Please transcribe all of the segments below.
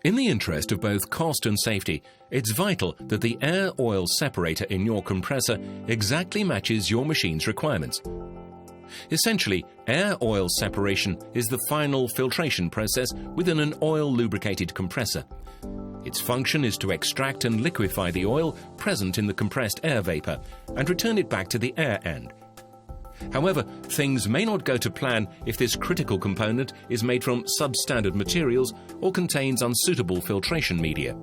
In the interest of both cost and safety, it's vital that the air-oil separator in your compressor exactly matches your machine's requirements. Essentially, air-oil separation is the final filtration process within an oil-lubricated compressor. Its function is to extract and liquefy the oil present in the compressed air vapor and return it back to the air end. However, things may not go to plan if this critical component is made from substandard materials or contains unsuitable filtration media.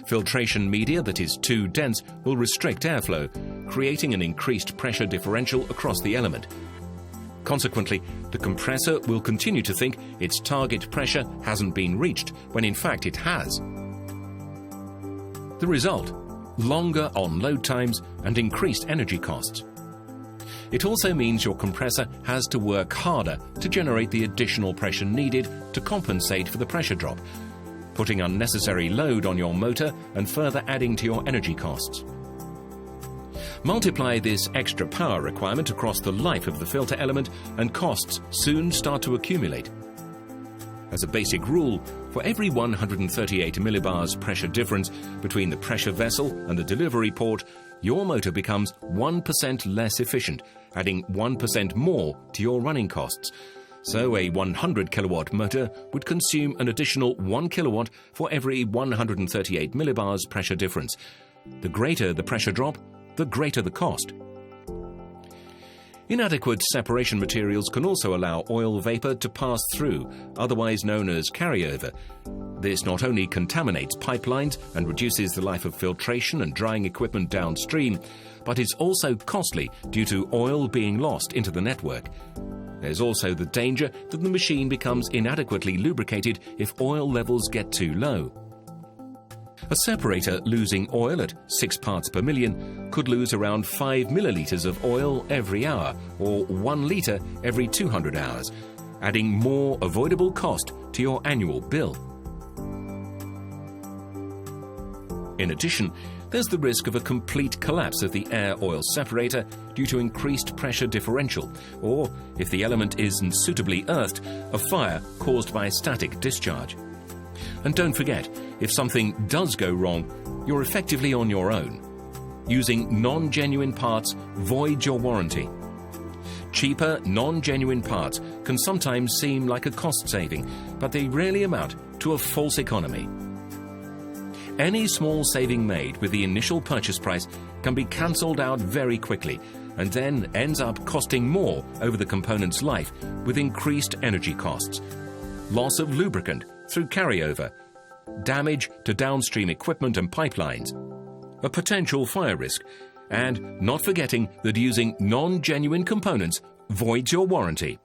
Filtration media that is too dense will restrict airflow, creating an increased pressure differential across the element. Consequently, the compressor will continue to think its target pressure hasn't been reached, when in fact it has. The result: longer on-load times and increased energy costs. It also means your compressor has to work harder to generate the additional pressure needed to compensate for the pressure drop, putting unnecessary load on your motor and further adding to your energy costs. Multiply this extra power requirement across the life of the filter element and costs soon start to accumulate. As a basic rule, for every 138 millibars pressure difference between the pressure vessel and the delivery port, your motor becomes 1% less efficient, adding 1% more to your running costs. So a 100 kilowatt motor would consume an additional 1 kilowatt for every 138 millibars pressure difference. The greater the pressure drop, the greater the cost. Inadequate separation materials can also allow oil vapor to pass through, otherwise known as carryover. This not only contaminates pipelines and reduces the life of filtration and drying equipment downstream, but is also costly due to oil being lost into the network. There's also the danger that the machine becomes inadequately lubricated if oil levels get too low. A separator losing oil at 6 parts per million could lose around 5 milliliters of oil every hour, or 1 liter every 200 hours, adding more avoidable cost to your annual bill. In addition, there's the risk of a complete collapse of the air-oil separator due to increased pressure differential, or, if the element isn't suitably earthed, a fire caused by static discharge. And don't forget, if something does go wrong, you're effectively on your own. Using non-genuine parts voids your warranty. Cheaper, non-genuine parts can sometimes seem like a cost saving, but they rarely amount to a false economy. Any small saving made with the initial purchase price can be cancelled out very quickly, and then ends up costing more over the component's life with increased energy costs, loss of lubricant through carryover, damage to downstream equipment and pipelines, a potential fire risk, and not forgetting that using non-genuine components voids your warranty.